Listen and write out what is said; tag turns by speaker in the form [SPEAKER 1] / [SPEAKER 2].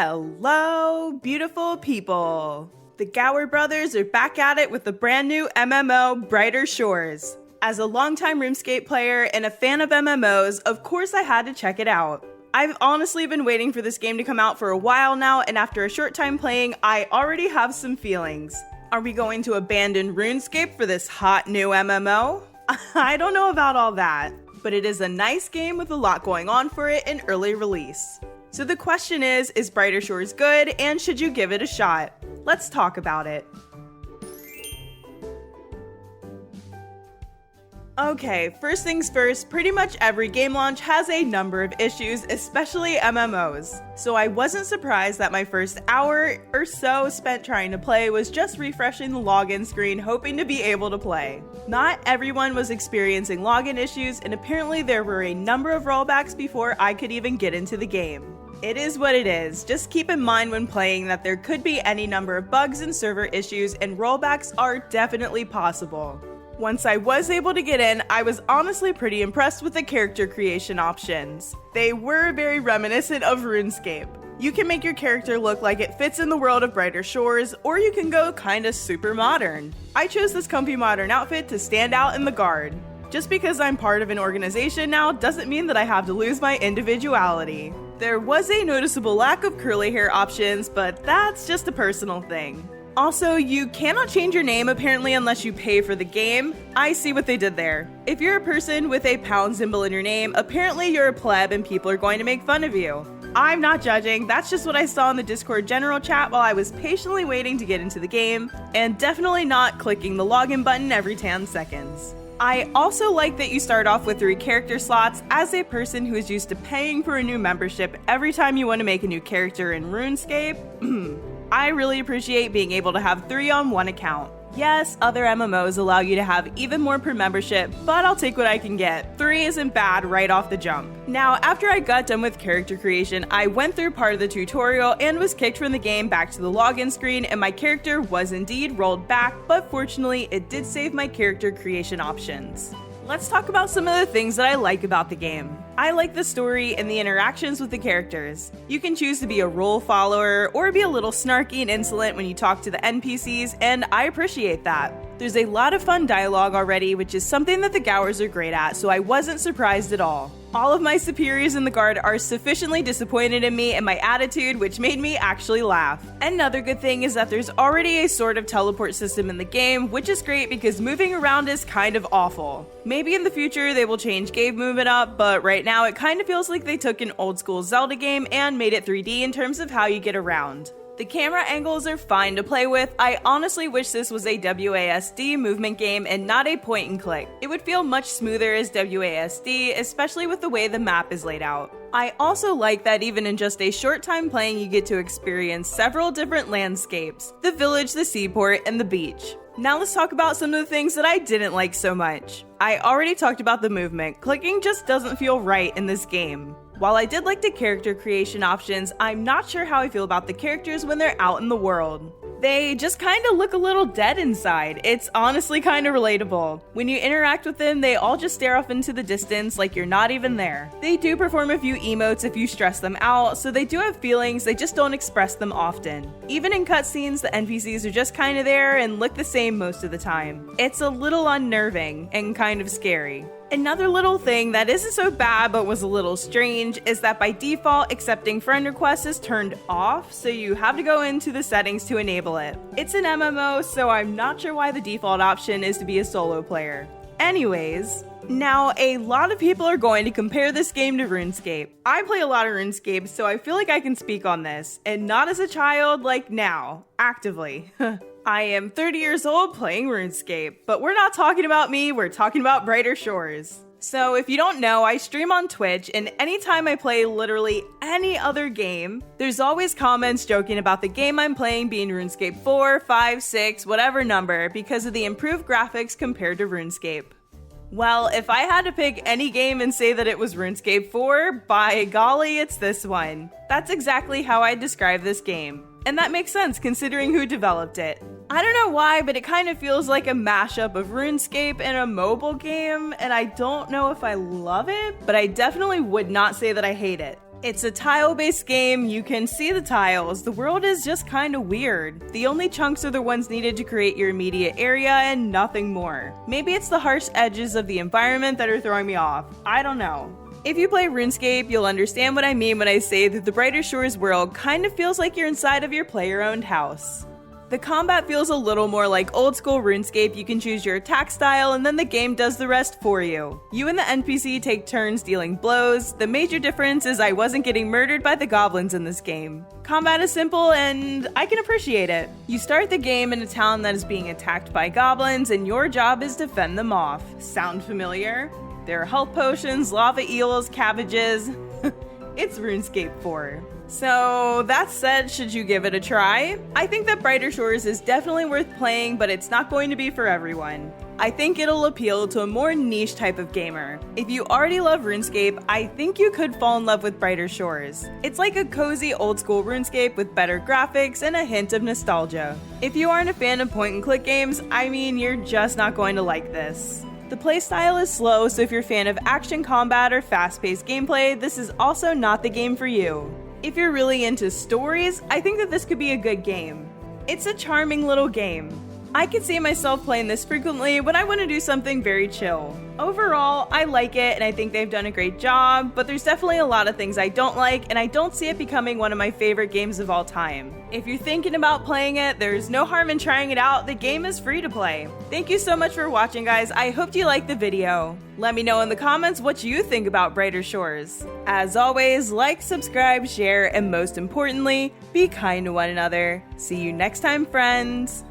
[SPEAKER 1] Hello, beautiful people. The Gower brothers are back at it with the brand new MMO, Brighter Shores. As a longtime RuneScape player and a fan of MMOs, of course I had to check it out. I've honestly been waiting for this game to come out for a while now, and after a short time playing, I already have some feelings. Are we going to abandon RuneScape for this hot new MMO? I don't know about all that, but it is a nice game with a lot going on for it in early release. So the question is Brighter Shores good, and should you give it a shot? Let's talk about it. Okay, first things first, pretty much every game launch has a number of issues, especially MMOs. So I wasn't surprised that my first hour or so spent trying to play was just refreshing the login screen, hoping to be able to play. Not everyone was experiencing login issues, and apparently there were a number of rollbacks before I could even get into the game. It is what it is. Just keep in mind when playing that there could be any number of bugs and server issues, and rollbacks are definitely possible. Once I was able to get in, I was honestly pretty impressed with the character creation options. They were very reminiscent of RuneScape. You can make your character look like it fits in the world of Brighter Shores, or you can go kinda super modern. I chose this comfy modern outfit to stand out in the guard. Just because I'm part of an organization now doesn't mean that I have to lose my individuality. There was a noticeable lack of curly hair options, but that's just a personal thing. Also, you cannot change your name apparently unless you pay for the game. I see what they did there. If you're a person with a pound symbol in your name, apparently you're a pleb and people are going to make fun of you. I'm not judging, that's just what I saw in the Discord general chat while I was patiently waiting to get into the game, and definitely not clicking the login button every 10 seconds. I also like that you start off with 3 character slots. As a person who is used to paying for a new membership every time you want to make a new character in RuneScape, I really appreciate being able to have 3 on one account. Yes, other MMOs allow you to have even more per membership, but I'll take what I can get. 3 isn't bad right off the jump. Now, after I got done with character creation, I went through part of the tutorial and was kicked from the game back to the login screen, and my character was indeed rolled back, but fortunately, it did save my character creation options. Let's talk about some of the things that I like about the game. I like the story and the interactions with the characters. You can choose to be a rule follower or be a little snarky and insolent when you talk to the NPCs, and I appreciate that. There's a lot of fun dialogue already, which is something that the Gowers are great at, so I wasn't surprised at all. All of my superiors in the guard are sufficiently disappointed in me and my attitude, which made me actually laugh. Another good thing is that there's already a sort of teleport system in the game, which is great because moving around is kind of awful. Maybe in the future they will change game movement up, but right now it kind of feels like they took an old school Zelda game and made it 3D in terms of how you get around. The camera angles are fine to play with. I honestly wish this was a WASD movement game and not a point and click. It would feel much smoother as WASD, especially with the way the map is laid out. I also like that even in just a short time playing, you get to experience several different landscapes: the village, the seaport, and the beach. Now let's talk about some of the things that I didn't like so much. I already talked about the movement. Clicking just doesn't feel right in this game. While I did like the character creation options, I'm not sure how I feel about the characters when they're out in the world. They just kind of look a little dead inside. It's honestly kind of relatable. When you interact with them, they all just stare off into the distance like you're not even there. They do perform a few emotes if you stress them out, so they do have feelings, they just don't express them often. Even in cutscenes, the NPCs are just kind of there and look the same most of the time. It's a little unnerving and kind of scary. Another little thing that isn't so bad but was a little strange is that by default, accepting friend requests is turned off, so you have to go into the settings to enable it. It's an MMO, so I'm not sure why the default option is to be a solo player. Anyways, now a lot of people are going to compare this game to RuneScape. I play a lot of RuneScape, so I feel like I can speak on this, and not as a child, like now, actively. I am 30 years old playing RuneScape, but we're not talking about me, we're talking about Brighter Shores. So if you don't know, I stream on Twitch, and anytime I play literally any other game, there's always comments joking about the game I'm playing being RuneScape 4, 5, 6, whatever number, because of the improved graphics compared to RuneScape. Well, if I had to pick any game and say that it was RuneScape 4, by golly, it's this one. That's exactly how I describe this game. And that makes sense considering who developed it. I don't know why, but it kind of feels like a mashup of RuneScape and a mobile game, and I don't know if I love it, but I definitely would not say that I hate it. It's a tile-based game, you can see the tiles, the world is just kinda weird. The only chunks are the ones needed to create your immediate area and nothing more. Maybe it's the harsh edges of the environment that are throwing me off, I don't know. If you play RuneScape, you'll understand what I mean when I say that the Brighter Shores world kind of feels like you're inside of your player-owned house. The combat feels a little more like old school RuneScape. You can choose your attack style and then the game does the rest for you. You and the NPC take turns dealing blows. The major difference is I wasn't getting murdered by the goblins in this game. Combat is simple and I can appreciate it. You start the game in a town that is being attacked by goblins and your job is to fend them off. Sound familiar? There are health potions, lava eels, cabbages. It's RuneScape 4. So that said, should you give it a try? I think that Brighter Shores is definitely worth playing, but it's not going to be for everyone. I think it'll appeal to a more niche type of gamer. If you already love RuneScape, I think you could fall in love with Brighter Shores. It's like a cozy old school RuneScape with better graphics and a hint of nostalgia. If you aren't a fan of point and click games, I mean, you're just not going to like this. The playstyle is slow, so if you're a fan of action combat or fast-paced gameplay, this is also not the game for you. If you're really into stories, I think that this could be a good game. It's a charming little game. I can see myself playing this frequently when I want to do something very chill. Overall, I like it and I think they've done a great job, but there's definitely a lot of things I don't like and I don't see it becoming one of my favorite games of all time. If you're thinking about playing it, there's no harm in trying it out. The game is free to play. Thank you so much for watching, guys. I hope you liked the video. Let me know in the comments what you think about Brighter Shores. As always, like, subscribe, share, and most importantly, be kind to one another. See you next time, friends.